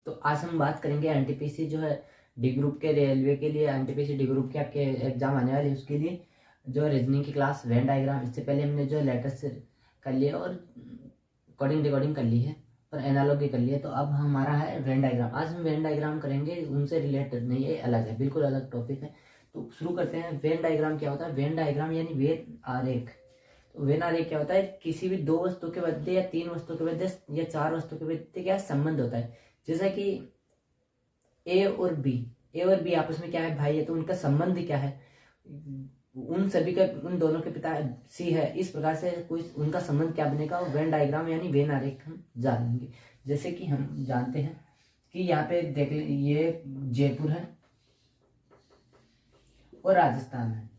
तो आज हम बात करेंगे एनटीपीसी जो है डी ग्रुप के रेलवे के लिए, एनटीपीसी डी ग्रुप के आपके एग्जाम आने वाले उसके लिए जो रीजनिंग की क्लास वेन डायग्राम, इससे पहले हमने जो लेटेस्ट कर लिया और कोडिंग डिकोडिंग कर ली है और एनालॉगी कर लिया। तो अब हमारा है वेन डायग्राम। आज हम वेन डायग्राम करेंगे, उनसे रिलेटेड नहीं है, अलग है, बिल्कुल अलग टॉपिक है। तो शुरू करते हैं। वेन डायग्राम क्या होता है? वेन डायग्राम यानी वेन आरेख। तो वेन आरेख क्या होता है? किसी भी दो वस्तु के मध्य या तीन वस्तु के मध्य या चार वस्तु के मध्य क्या संबंध होता है। जैसा कि ए और बी आपस में क्या है? भाई है। तो उनका संबंध क्या है? उन सभी का, उन दोनों के पिता सी है। इस प्रकार से कोई उनका संबंध क्या बनेगा? वेन डायग्राम यानी वेन आरेख हम जानेंगे। जैसे कि हम जानते हैं कि यहाँ पे देख, ये जयपुर है और राजस्थान है।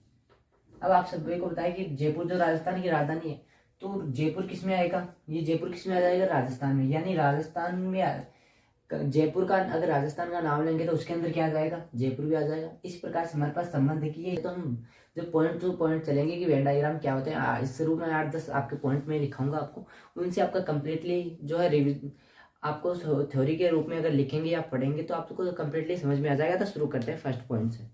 अब आप सभी को बताया कि जयपुर जो राजस्थान की राजधानी है, तो जयपुर किस में आएगा? ये जयपुर किस में आ जाएगा? राजस्थान में। यानी राजस्थान में जयपुर का, अगर राजस्थान का नाम लेंगे तो उसके अंदर क्या आ जाएगा? जयपुर भी आ जाएगा। इस प्रकार से हमारे पास संबंध है कि ये, तो हम जो पॉइंट टू पॉइंट चलेंगे कि वेन डायग्राम क्या होते हैं। इस रूप में 8-10 आपके पॉइंट में लिखाऊंगा आपको, उनसे आपका कंप्लीटली जो है रिविजन आपको थ्योरी के रूप में अगर लिखेंगे या पढ़ेंगे तो आपको कंप्लीटली समझ में आ जाएगा। तो शुरू करते हैं फर्स्ट पॉइंट से।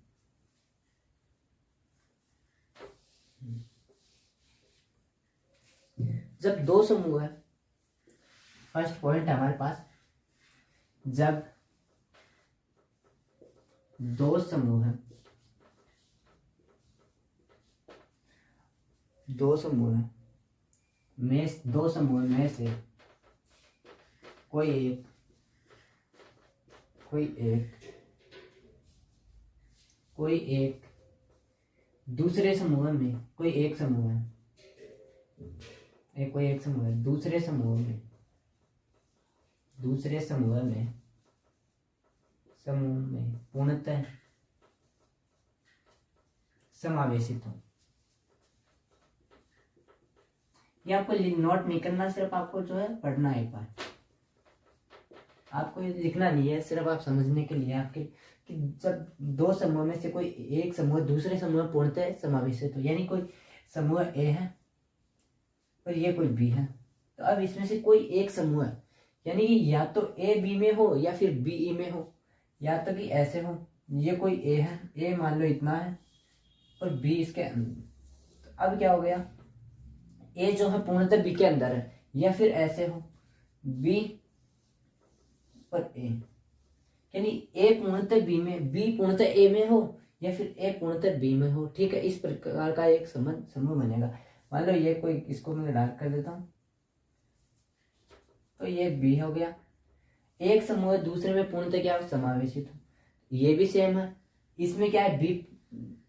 जब दो समूह है, फर्स्ट पॉइंट है हमारे पास, जब दो समूह है, दो समूह में से कोई एक दूसरे समूह में, कोई एक समूह है, दूसरे समूह में पूर्णतः समावेशित हो। ये आपको नोट नहीं करना, सिर्फ आपको जो है पढ़ना है। एक बार आपको ये लिखना नहीं है, सिर्फ आप समझने के लिए आपके, कि जब दो समूह में से कोई एक समूह दूसरे समूह में पूर्णतः समावेशित हो, यानी कोई समूह ए है और ये कोई बी है। तो अब इसमें से कोई एक समूह है, यानी कि या तो ए बी में हो या फिर बी ई में हो, या तो कि ऐसे हो, ये कोई ए है, ए मान लो इतना है और बी इसके अंदर। तो अब क्या हो गया? ए जो है पूर्णतः बी के अंदर है, या फिर ऐसे हो बी और ए, यानी ए पूर्णतः बी में, बी पूर्णतः ए में हो, या फिर ए पूर्णतः बी में हो। ठीक है, इस प्रकार का एक समूह बनेगा। मान लो ये कोई, इसको मैं डार्क कर देता हूं, तो ये बी हो गया। एक समूह दूसरे में पूर्णतः क्या समावेशित हो, ये भी सेम है। इसमें क्या है? बी,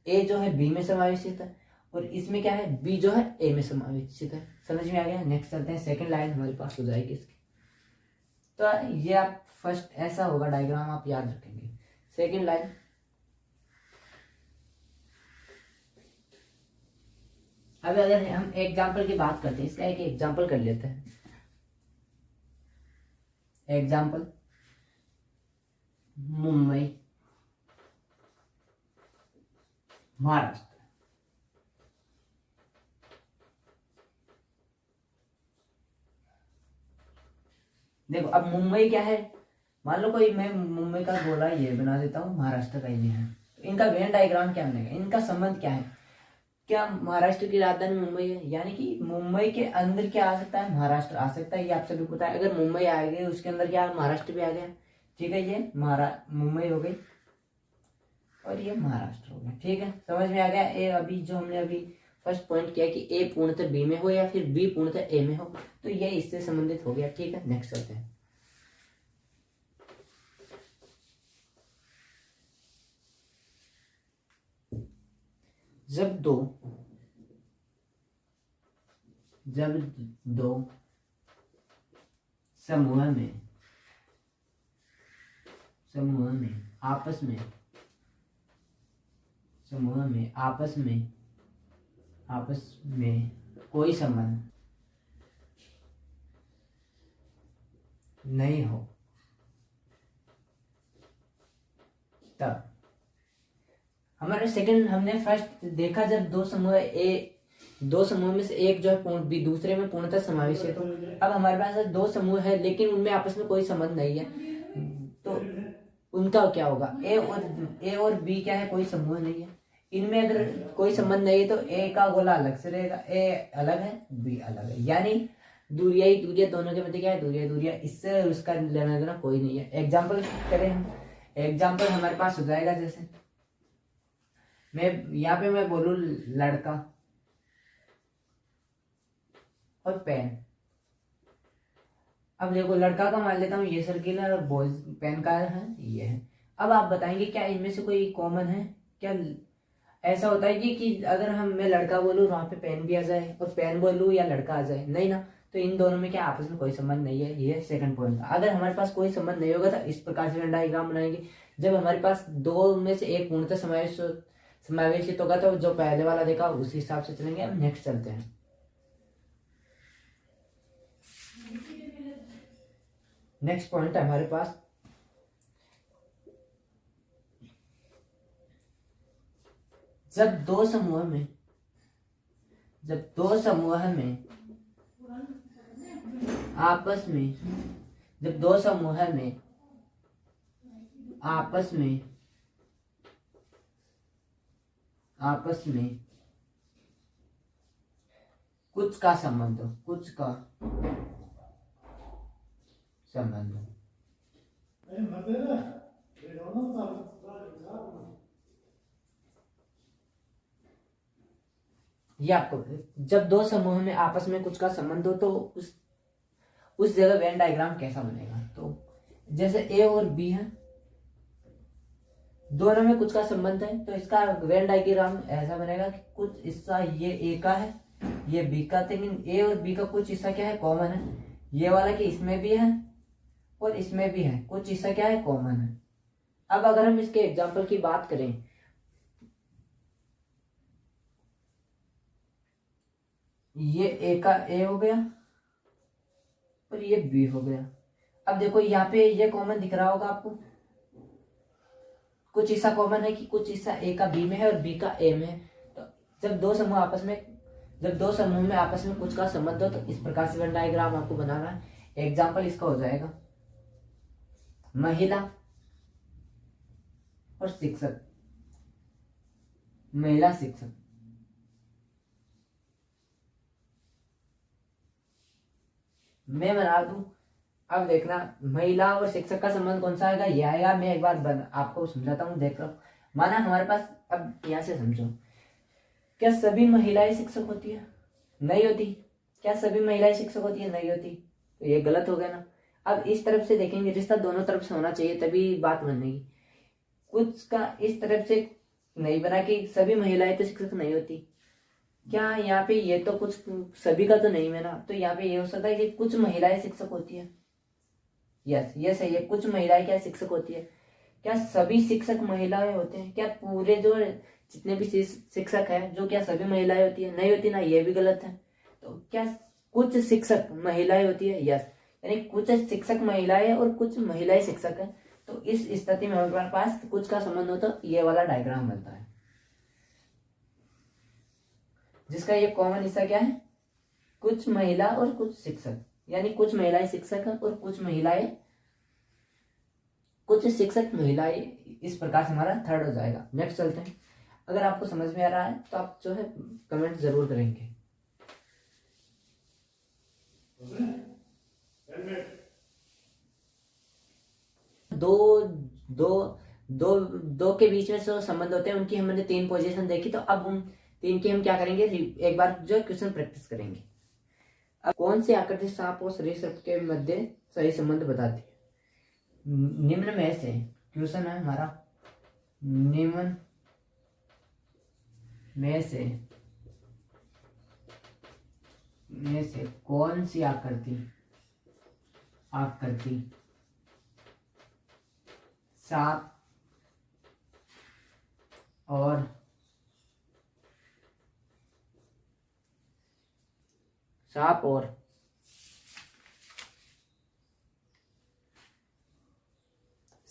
ए जो है बी में समावेशित है, और इसमें क्या है? बी जो है ए में समावेशित है। समझ में आ गया? नेक्स्ट चलते हैं, सेकंड लाइन हमारे पास हो जाएगी इसकी। तो ये आप फर्स्ट ऐसा होगा डायग्राम, आप याद रखेंगे। सेकंड लाइन, अब अगर हम एग्जाम्पल की बात करते हैं, इसका एक एग्जाम्पल कर लेते हैं। एग्जाम्पल, मुंबई महाराष्ट्र। देखो अब मुंबई क्या है? मान लो कोई, मैं मुंबई का गोला ये बना देता हूँ, महाराष्ट्र का ये है। तो इनका वेन डायग्राम क्या बनेगा? इनका संबंध क्या है? क्या महाराष्ट्र की राजधानी मुंबई है, यानी कि मुंबई के अंदर क्या आ सकता है? महाराष्ट्र आ सकता है। ये आप सभी को पता है। अगर मुंबई आ गई उसके अंदर क्या? महाराष्ट्र भी आ गया। ठीक है, ये मुंबई हो गई और ये महाराष्ट्र हो गया। ठीक है, समझ में आ गया? ए अभी जो हमने अभी फर्स्ट पॉइंट किया कि ए पूर्णतः बी में हो या फिर बी पूर्णतः ए में हो, तो ये इससे संबंधित हो गया। ठीक है, नेक्स्ट चलते हैं। जब दो समूह में आपस में कोई संबंध नहीं हो, तब हमारे सेकंड, हमने फर्स्ट देखा जब दो समूह में से एक जो है बी दूसरे में पूर्णतः समावेश है। तो अब हमारे पास दो समूह है लेकिन उनमें आपस में कोई संबंध नहीं है। बताओ क्या होगा, ए और बी क्या है, कोई समूह नहीं है, इनमें अगर कोई संबंध नहीं है तो ए का गोला अलग से रहेगा, ए अलग है बी अलग है, यानी दूरिया ही दूरिया, दोनों के मध्य क्या है, दूरिया दूरिया, इससे उसका लेना देना कोई नहीं है। एग्जाम्पल करें हम, एग्जाम्पल हमारे पास हो जाएगा, जैसे मैं यहाँ पे मैं बोलूं लड़का और पेन। अब देखो लड़का का मान लेता हूँ ये सर्किल है और बॉयज पेन का है ये है। अब आप बताएंगे क्या इनमें से कोई कॉमन है क्या? ऐसा होता है कि अगर मैं लड़का बोलूँ वहां पे पेन भी आ जाए, और पेन बोलूँ या लड़का आ जाए, नहीं ना, तो इन दोनों में क्या आपस में कोई संबंध नहीं है, ये सेकंड पॉइंट था। अगर हमारे पास कोई संबंध नहीं होगा तो इस प्रकार से डायग्राम बनाएंगे। जब हमारे पास दो में से एक पूर्णतः समावेशित होगा तो जो पहले वाला देखा उस हिसाब से चलेंगे। अब नेक्स्ट चलते हैं। नेक्स्ट पॉइंट है हमारे पास, जब दो समूह में आपस में कुछ का संबंध ये आपको, जब दो समूह में आपस में कुछ का संबंध हो तो उस जगह वेन डायग्राम कैसा बनेगा? तो जैसे ए और बी है, दोनों में कुछ का संबंध है, तो इसका वेन डायग्राम ऐसा बनेगा कि कुछ हिस्सा ये ए का है, ये बी का, लेकिन ए और बी का कुछ हिस्सा क्या है, कॉमन है। ये वाला कि इसमें भी है और इसमें भी है, कुछ हिस्सा क्या है, कॉमन है। अब अगर हम इसके एग्जाम्पल की बात करें, ये ए का ए हो गया और ये बी हो गया। अब देखो यहाँ पे ये कॉमन दिख रहा होगा आपको, कुछ हिस्सा कॉमन है कि कुछ हिस्सा ए का बी में है और बी का ए में है। तो जब दो समूह में आपस में कुछ का संबंध हो तो इस प्रकार से वेन डायग्राम आपको बनाना है। एग्जाम्पल इसका हो जाएगा महिला और शिक्षक, महिला शिक्षक। मैं बना दूं, अब देखना महिला और शिक्षक का संबंध कौन सा आएगा, ये आएगा। मैं एक बार आपको समझाता हूँ, देख लो। माना हमारे पास, अब यहाँ से समझो, क्या सभी महिलाएं शिक्षक होती है? नहीं होती। क्या सभी महिलाएं शिक्षक होती है? नहीं होती। तो ये गलत हो गया ना। अब इस तरफ से देखेंगे, रिश्ता दोनों तरफ से होना चाहिए तभी बात बनेगी। कुछ का इस तरफ से नहीं बना कि सभी महिलाएं तो शिक्षक नहीं होती। क्या यहाँ पे ये तो कुछ सभी का तो नहीं है ना, तो यहाँ पे ये हो सकता है कि कुछ महिलाएं शिक्षक होती है। यस, ये सही है, कुछ महिलाएं क्या शिक्षक होती है। क्या सभी शिक्षक महिलाएं होते हैं? क्या पूरे जो जितने भी शिक्षक है जो क्या सभी महिलाएं होती है? नहीं होती ना, ये भी गलत है। तो क्या कुछ शिक्षक महिलाएं होती है? यस, यानी कुछ शिक्षक महिलाएं और कुछ महिलाएं शिक्षक है। तो इस स्थिति में हमारे पास कुछ का संबंध हो तो ये वाला डायग्राम बनता है, जिसका ये कॉमन हिस्सा क्या है, कुछ महिला और कुछ शिक्षक, यानी कुछ महिलाएं शिक्षक है और कुछ शिक्षक महिलाएं। इस प्रकार से हमारा थर्ड हो जाएगा। नेक्स्ट चलते हैं। अगर आपको समझ में आ रहा है तो आप जो है कमेंट जरूर करेंगे। दो के बीच में जो संबंध होते हैं उनकी हमने 3 पोजीशन देखी, तो अब हम 3 की हम क्या करेंगे, एक बार जो क्वेश्चन प्रैक्टिस करेंगे। अब कौन सी आकृति सांप और सरीसृप के मध्य सही संबंध बताती है? निम्न में से, क्वेश्चन है हमारा, निम्न में से कौन सी आकृति सांप और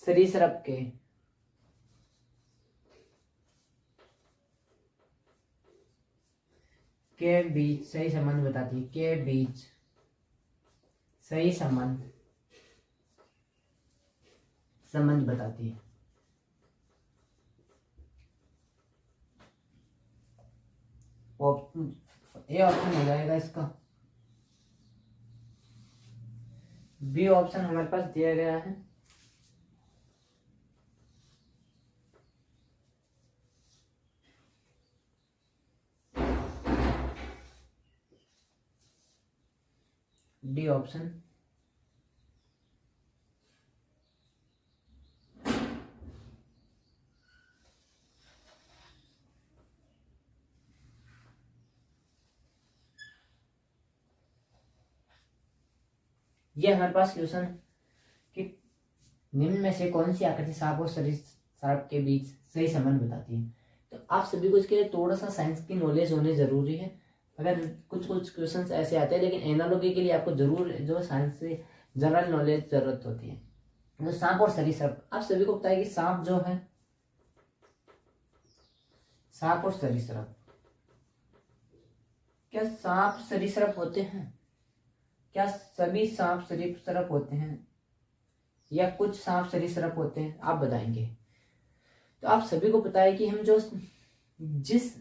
सरीसृप के बीच सही संबंध बताती है, के बीच सही संबंध बताती है। ए ऑप्शन हो जाएगा इसका। बी ऑप्शन हमारे पास दिया गया है। D option. ये हमारे पास क्वेश्चन है कि निम्न में से कौन सी आकृति सांप और सरीसृप के बीच सही संबंध बताती है। तो आप सभी को इसके लिए थोड़ा सा साइंस की नॉलेज होनी जरूरी है। अगर कुछ कुछ क्वेश्चंस ऐसे आते हैं, लेकिन एनालॉजी के लिए आपको जरूर जो साइंस से जनरल नॉलेज जरूरत होती है। तो सांप और सरीसृप, आप सभी को पता है कि सांप जो है, सांप और सरीसृप, क्या सांप सरीसृप होते हैं? क्या सभी सांप सरीसृप होते हैं या कुछ सांप सरीसृप होते हैं? आप बताएंगे। तो आप सभी को पता है कि हम जो जिस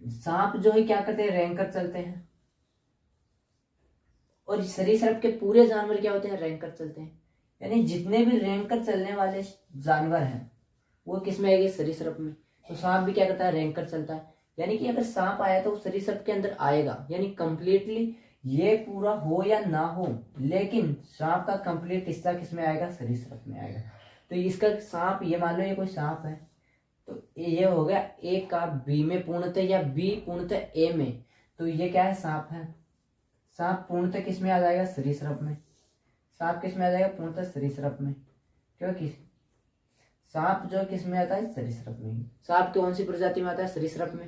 सांप जो है क्या करते हैं, रैंक कर चलते हैं, और सरीसृप के पूरे जानवर क्या होते हैं, रैंक कर चलते हैं। यानी जितने भी रैंक कर चलने वाले जानवर हैं वो किस में आएंगे, सरीसृप में। तो सांप भी क्या करता है, रैंक कर चलता है। यानी कि अगर सांप आया तो सरीसृप के अंदर आएगा, यानी कंप्लीटली ये पूरा हो या ना हो, लेकिन सांप का कंप्लीट हिस्सा किस में आएगा, सरीसृप में आएगा। तो इसका सांप, ये मान लो ये कोई सांप है, तो ये हो गया ए का बी में पूर्णतः या बी पूर्णतः ए में। तो ये क्या है, सांप है। सांप पूर्णतः किस में आ जाएगा, सरीसृप में। सांप किस में आ जाएगा, पूर्णतः सरीसृप में, क्योंकि सांप जो किस में आता है, सरीसृप में। सांप कौन सी प्रजाति में आता है, सरीसृप में।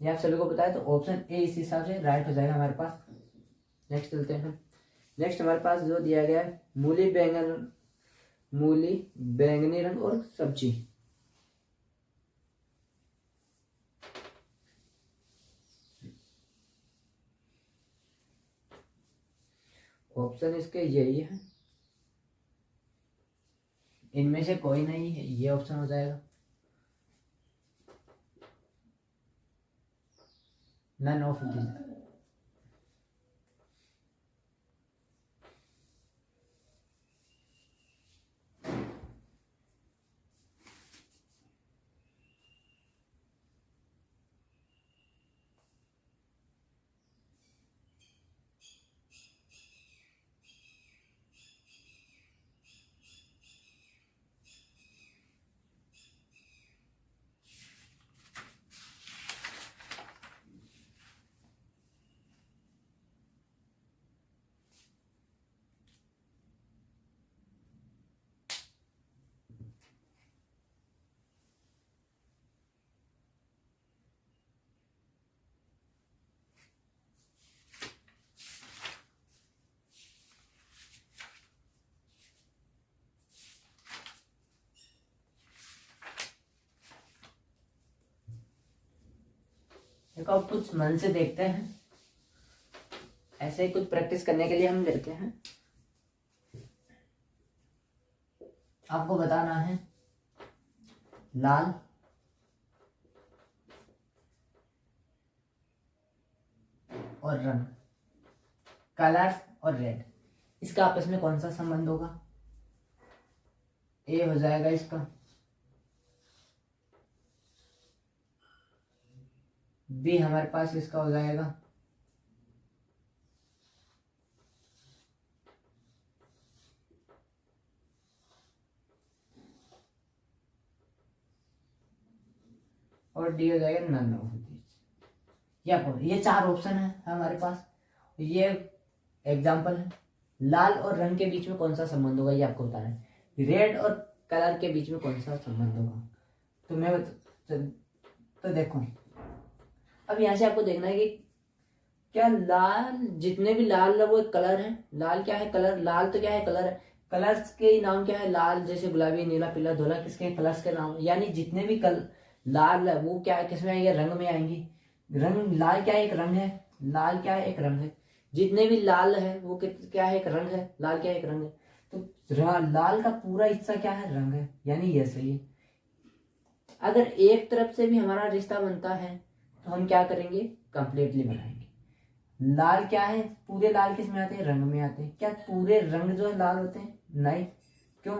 ये आप सभी को पता है। तो ऑप्शन ए इस हिसाब से राइट हो जाएगा हमारे पास। नेक्स्ट चलते हैं। नेक्स्ट हमारे पास जो दिया गया है, मूली बैंगनी रंग और सब्जी। ऑप्शन इसके यही है, इनमें से कोई नहीं है, ये ऑप्शन हो जाएगा। None of this. देखो अब कुछ मन से देखते हैं, ऐसे ही कुछ प्रैक्टिस करने के लिए हम लेते हैं। आपको बताना है लाल और रंग, कलर्स और रेड, इसका आपस में कौन सा संबंध होगा। ए हो जाएगा इसका, बी हमारे पास इसका हो जाएगा, और डी हो जाएगा नन ऑफ दिस। ये चार ऑप्शन है हमारे पास। ये एग्जांपल है। लाल और रंग के बीच में कौन सा संबंध होगा, ये आपको बताना है। रेड और कलर के बीच में कौन सा संबंध होगा, तो मैं तो देखो, अब यहाँ से आपको देखना है कि क्या लाल, जितने भी लाल है वो एक कलर है। लाल क्या है, कलर। लाल तो क्या है, कलर है। कलर्स के नाम क्या है, लाल जैसे गुलाबी, नीला, पीला, धोला, किसके कलर्स के नाम। यानी जितने भी लाल है वो क्या है, किसमें आएंगे, रंग में आएंगी। रंग, लाल क्या है, एक रंग है। लाल क्या है, एक रंग है। जितने भी लाल है वो क्या है, एक रंग है। लाल क्या है, एक रंग है। तो लाल का पूरा हिस्सा क्या है, रंग है। यानी ये सही है। अगर एक तरफ से भी हमारा रिश्ता बनता है तो तो हम क्या करेंगे, कंप्लीटली बनाएंगे। लाल क्या है, पूरे लाल किस में आते हैं, रंग में आते हैं। क्या पूरे रंग जो है लाल होते हैं, नहीं। क्यों,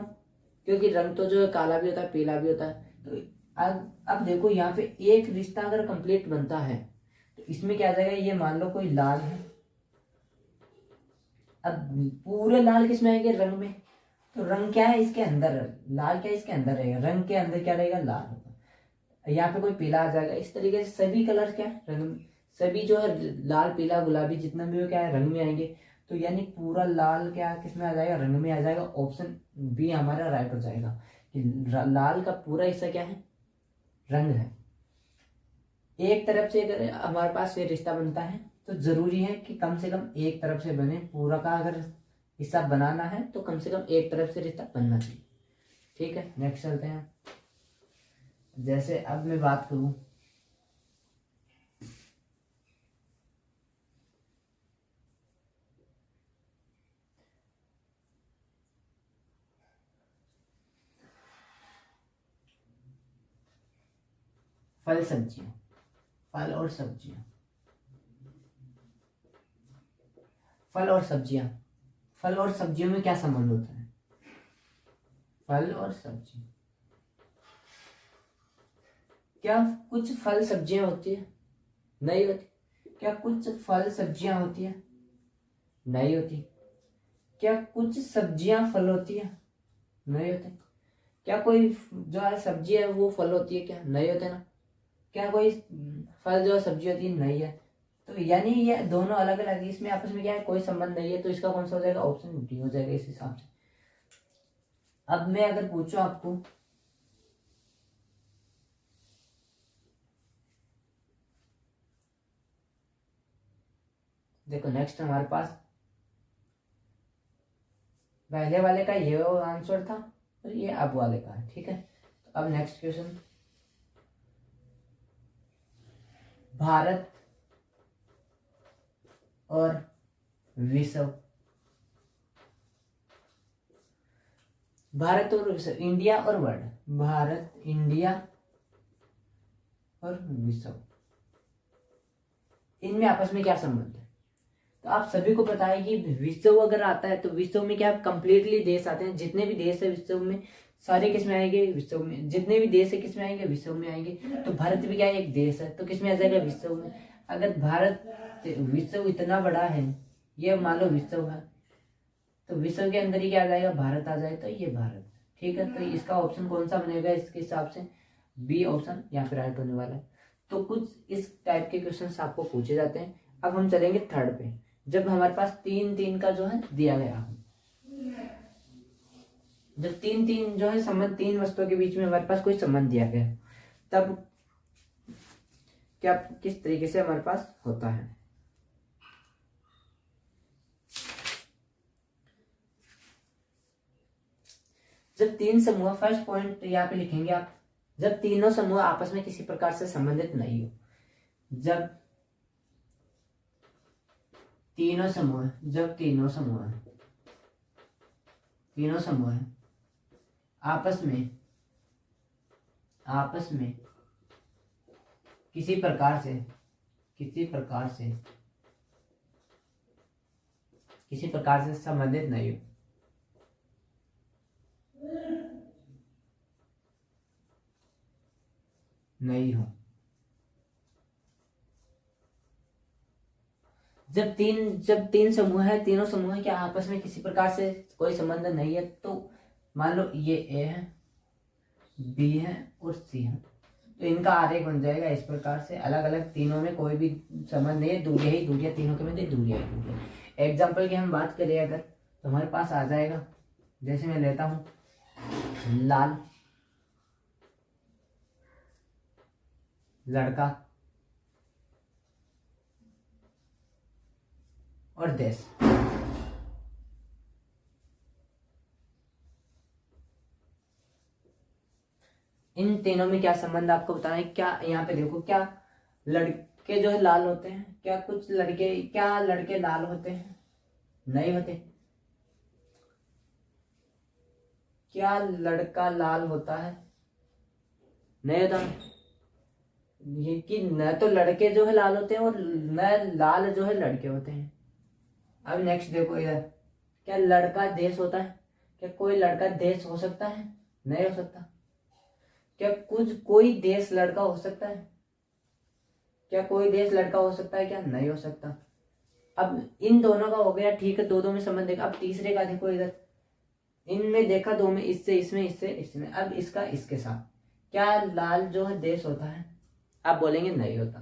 क्योंकि रंग तो जो है काला भी होता है, पीला भी होता है। तो अब देखो यहाँ पे एक रिश्ता अगर कंप्लीट बनता है तो इसमें क्या आ जाएगा, ये मान लो कोई लाल है, अब पूरे लाल किस में आएंगे, रंग में। तो रंग क्या है, इसके अंदर, लाल क्या है, इसके अंदर रहेगा, रंग के अंदर क्या रहेगा, लाल होगा। यहाँ पे कोई पीला आ जाएगा। इस तरीके से सभी कलर क्या है, रंग, सभी जो है लाल पीला गुलाबी जितना भी हो क्या है, रंग में आएंगे। तो यानी पूरा लाल क्या किस में आ जाएगा, रंग में आ जाएगा। ऑप्शन बी हमारा राइट हो जाएगा कि लाल का पूरा हिस्सा क्या है, रंग है। एक तरफ से अगर हमारे पास ये रिश्ता बनता है तो जरूरी है कि कम से कम एक तरफ से बने। पूरा का अगर हिस्सा बनाना है तो कम से कम एक तरफ से रिश्ता बनना चाहिए। ठीक है, नेक्स्ट चलते हैं। जैसे अब मैं बात करूं, फल सब्जियां, फल और सब्जियां, फल और सब्जियां, फल और सब्जियों में क्या संबंध होता है, फल और सब्जी। क्या कुछ फल सब्जियां होती है, नहीं होती। क्या कुछ फल सब्जियां होती है, नहीं होती। क्या कुछ सब्जियां फल होती है, नहीं होते। क्या कोई जो है सब्जी है वो फल होती है, क्या नहीं होते ना। क्या कोई फल जो सब्जी होती है, नहीं है। तो यानी ये दोनों अलग अलग है, इसमें आपस में क्या है, कोई संबंध नहीं है। तो इसका कौन सा हो जाएगा, ऑप्शन डी हो जाएगा इस हिसाब से। अब मैं अगर पूछूं आपको, देखो नेक्स्ट हमारे पास पहले वाले का ये आंसर था और ये अब वाले का है। ठीक है, तो अब नेक्स्ट क्वेश्चन, भारत और विश्व, भारत और विश्व, इंडिया और वर्ल्ड, भारत, इंडिया और विश्व, इनमें आपस में क्या संबंध है। तो आप सभी को पता है कि विश्व अगर आता है तो विश्व में क्या कंप्लीटली देश आते हैं। जितने भी देश है विश्व में, सारे किस में आएंगे, विश्व में। जितने भी देश है किस में आएंगे, विश्व में आएंगे। तो भारत भी क्या है, एक देश है, तो किस में आ जाएगा, विश्व में। अगर भारत, विश्व इतना बड़ा है, ये मान लो विश्व है, तो विश्व के अंदर ही क्या आ जाएगा, भारत आ जाए, तो ये भारत। ठीक है, तो इसका ऑप्शन कौन सा बनेगा इसके हिसाब से, बी ऑप्शन यहाँ पे राइट होने वाला है। तो कुछ इस टाइप के क्वेश्चन आपको पूछे जाते हैं। अब हम चलेंगे थर्ड पे, जब हमारे पास तीन तीन का जो है दिया गया हो, जब तीन तीन जो है संबंध, तीन वस्तुओं के बीच में हमारे पास कोई संबंध दिया गया, तब क्या किस तरीके से हमारे पास होता है। जब तीन समूह, फर्स्ट पॉइंट यहाँ पे लिखेंगे आप, जब तीनों समूह आपस में किसी प्रकार से संबंधित नहीं हो, जब तीनों समूह, जब तीनों समूह, तीनों समूह आपस में, आपस में किसी प्रकार से, किसी प्रकार से, किसी प्रकार से संबंधित नहीं हो, नहीं हो। जब तीन समूह है, तीनों समूह के आपस में किसी प्रकार से कोई संबंध नहीं है, तो मान लो ये ए है, बी है और सी है, तो इनका आरेख बन जाएगा इस प्रकार से। अलग अलग, तीनों में कोई भी संबंध नहीं है, दूरियां ही दूरियां, तीनों के मध्य दूरियां ही दूरियां। एग्जाम्पल की हम बात करें अगर, तो हमारे पास आ जाएगा, जैसे मैं लेता हूं लाल, लड़का और देश। इन तीनों में क्या संबंध आपको बताना है। क्या यहाँ पे देखो, क्या लड़के जो है लाल होते हैं, क्या कुछ लड़के, क्या लड़के लाल होते हैं, नहीं होते। क्या लड़का लाल होता है, नहीं होता। ये कि न तो लड़के जो है लाल होते हैं और न लाल जो है लड़के होते हैं। अब नेक्स्ट देखो इधर, क्या लड़का देश होता है? क्या कोई लड़का देश हो सकता है? नहीं हो सकता। क्या कोई देश लड़का हो सकता है? क्या कोई देश लड़का हो सकता है? क्या नहीं हो सकता। अब इन दोनों का हो गया, ठीक है, दो में संबंध देखा। अब तीसरे का देखो इधर, इनमें देखा दो में, इससे इसमें, इससे इसमें, अब इसका इसके साथ, क्या लाल जो है देश होता है? आप बोलेंगे नहीं होता।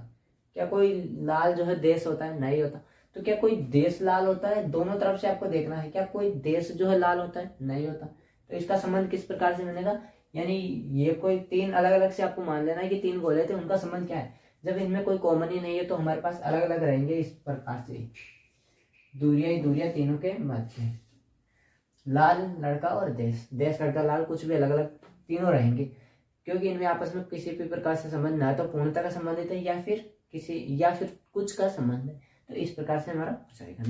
क्या कोई लाल जो है देश होता है? नहीं होता। तो क्या कोई देश लाल होता है? दोनों तरफ से आपको देखना है, क्या कोई देश जो है लाल होता है? नहीं होता। तो इसका संबंध किस प्रकार से बनेगा? यानी ये कोई तीन अलग अलग से आपको मान लेना है कि तीन गोले थे, उनका संबंध क्या है। जब इनमें कोई कॉमन ही नहीं है तो हमारे पास अलग अलग रहेंगे इस प्रकार से, दूरियां ही दूरियां तीनों के मध्य। लाल लड़का और देश, देश लड़का लाल, कुछ भी अलग अलग तीनों रहेंगे, क्योंकि इनमें आपस में किसी भी प्रकार से संबंध ना तो पूर्णता का संबंधित है या फिर कुछ का संबंध है। तो इस प्रकार से हमारा हो जाएगा।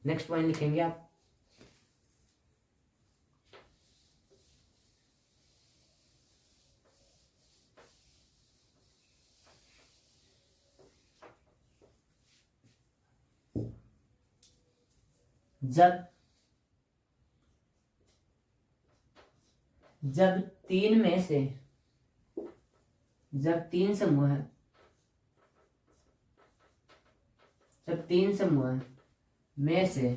नेक्स्ट पॉइंट लिखेंगे आप, जब तीन में से, जब तीन समूह है, जब तीन समूह में से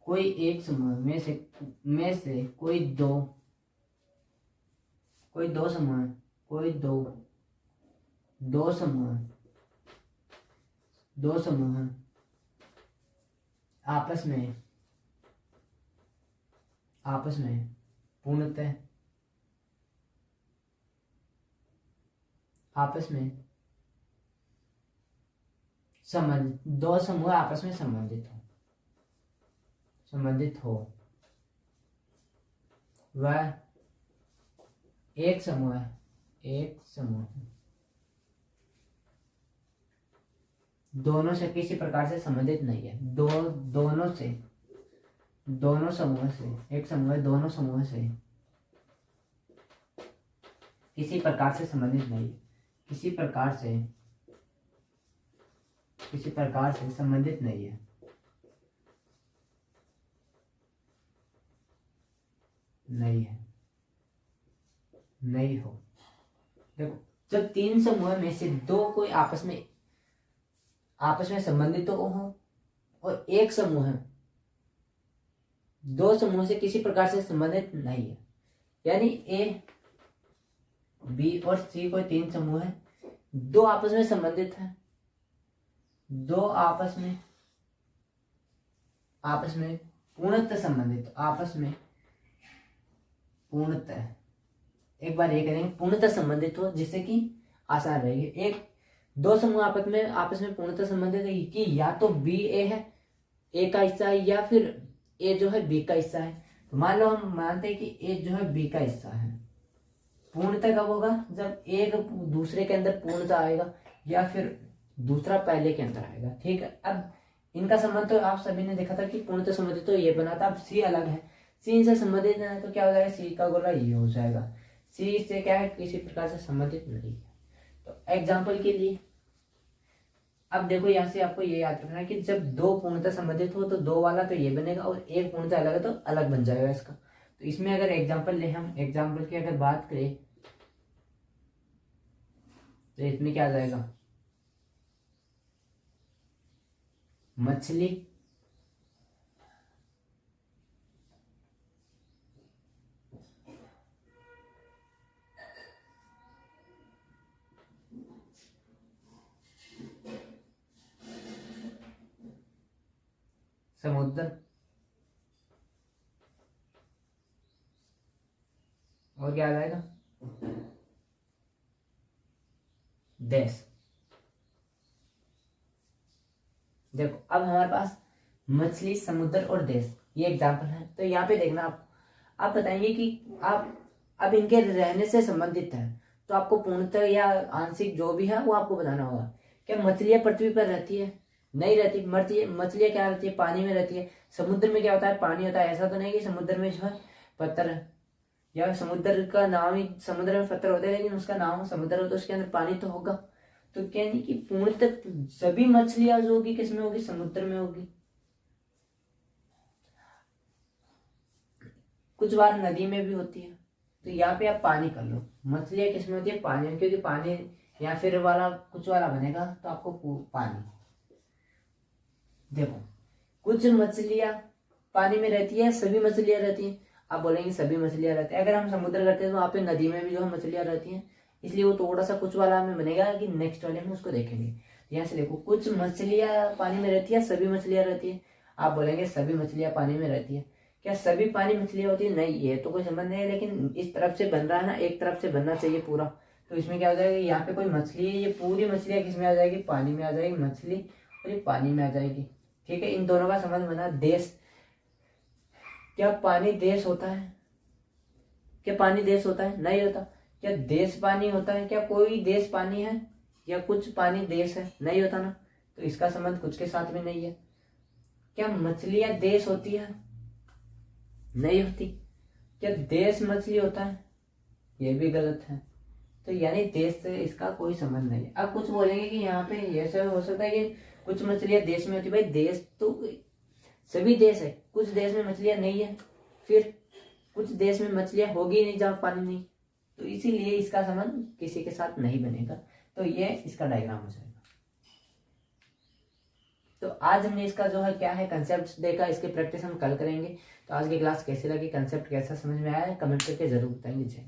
कोई एक समूह में से कोई दो समूह, दो समूह आपस में पूर्णतः दो समूह आपस में संबंधित हो, वह एक समूह दोनों से किसी प्रकार से संबंधित नहीं है। दोनों समूह से, एक समूह दोनों समूह से किसी प्रकार से संबंधित नहीं, किसी प्रकार से संबंधित नहीं है। नहीं हो। देखो, जब तीन समूह में से दो कोई आपस में संबंधित तो हो, और एक समूह है दो समूह से किसी प्रकार से संबंधित नहीं है, यानी ए, बी और सी कोई तीन समूह है, दो आपस में संबंधित है, दो आपस में पूर्णतः संबंधित, एक बार ये करेंगे, पूर्णतः संबंधित हो, जिससे कि आसान रहेगी। एक दो समूह आपस में पूर्णतः संबंधित है कि या तो बी ए है, ए का हिस्सा है, या फिर ए जो है बी का हिस्सा है। तो मान लो हम मानते हैं कि ए जो है बी का हिस्सा है। पूर्णतः कब होगा? जब एक दूसरे के अंदर पूर्णतः आएगा, या फिर दूसरा पहले के अंदर आएगा। ठीक है, अब इनका संबंध तो आप सभी ने देखा था कि पूर्णतः संबंधित तो ये बना था। अब सी अलग है, सी से संबंधित है, तो क्या हो जाएगा? सी का गोला ये हो जाएगा। सी से क्या है? किसी प्रकार से संबंधित नहीं है। तो एग्जाम्पल के लिए अब देखो, यहाँ से आपको ये याद रखना है कि जब दो पूर्णतः संबंधित हो तो दो वाला तो ये बनेगा, और एक पूर्णतः अलग है तो अलग बन जाएगा इसका। तो इसमें अगर हम एग्जाम्पल की अगर बात करें तो इसमें क्या आ जाएगा? मछली, समुद्र, और क्या आ जाएगा? देश। देखो, अब हमारे पास मछली, समुद्र और देश, ये एग्जाम्पल है। तो यहाँ पे देखना, आप बताएंगे कि आप अब इनके रहने से संबंधित है, तो आपको पूर्णतः या आंशिक जो भी है वो आपको बताना होगा। क्या मछलियां पृथ्वी पर रहती है? नहीं रहती। मछलियां क्या रहती है? पानी में रहती है। समुद्र में क्या होता है? पानी होता है। ऐसा तो नहीं कि समुद्र में जो है पत्थर या समुद्र का नाम ही, समुद्र में पत्थर होते हैं लेकिन उसका नाम समुद्र हो तो उसके अंदर पानी तो होगा। तो क्या नहीं कि पूर्णतः सभी मछलियां जो होगी किसमें होगी, समुद्र में होगी। कुछ बार नदी में भी होती है। तो यहाँ पे आप पानी कर लो, मछलियां किसमें होती है, पानी में, क्योंकि पानी या फिर वाला कुछ वाला बनेगा तो आपको पानी। देखो कुछ मछलियां पानी में रहती है, सभी मछलियां रहती हैं। आप बोलेंगे सभी मछलियां रहती है, अगर हम समुद्र करते हैं तो वहाँ पे नदी में भी जो है मछलियां रहती हैं, इसलिए वो थोड़ा सा कुछ वाला हमें बनेगा कि नेक्स्ट वाले में उसको देखेंगे। यहाँ से देखो कुछ मछलियां पानी में रहती है, सभी मछलियां रहती है। आप बोलेंगे सभी मछलियां पानी में रहती है, क्या सभी पानी मछलियां होती है, नहीं, ये तो कोई संबंध नहीं है। लेकिन इस तरफ से बन रहा है ना, एक तरफ से बनना चाहिए पूरा, तो इसमें क्या हो जाएगा, यहाँ पे कोई मछली है, ये पूरी मछलियां किसमें आ जाएगी, पानी में आ जाएगी मछली, और ये पानी में आ जाएगी। ठीक है, इन दोनों का संबंध बना। देश, क्या पानी देश होता है, क्या पानी देश होता है, नहीं होता। क्या देश पानी होता है, क्या कोई देश पानी है, या कुछ पानी देश है, नहीं होता ना। तो इसका संबंध कुछ के साथ में नहीं है। क्या मछलियां देश होती है, नहीं होती। क्या देश मछली होता है, ये भी गलत है। तो यानी देश से इसका कोई संबंध नहीं है। अब कुछ बोलेंगे कि यहाँ पे ये सब हो सकता है कि कुछ मछलियां देश में होती, भाई देश तो सभी देश है, कुछ देश में मछलियां नहीं है, फिर कुछ देश में मछलियां होगी नहीं जहाँ पानी नहीं, तो इसीलिए इसका संबंध किसी के साथ नहीं बनेगा। तो ये इसका डायग्राम हो जाएगा। तो आज हमने इसका जो है क्या है कंसेप्ट देखा, इसकी प्रैक्टिस हम कल करेंगे। तो आज की क्लास कैसी लगी, कंसेप्ट कैसा समझ में आया, कमेंट करके जरूर बताएंगे। जय।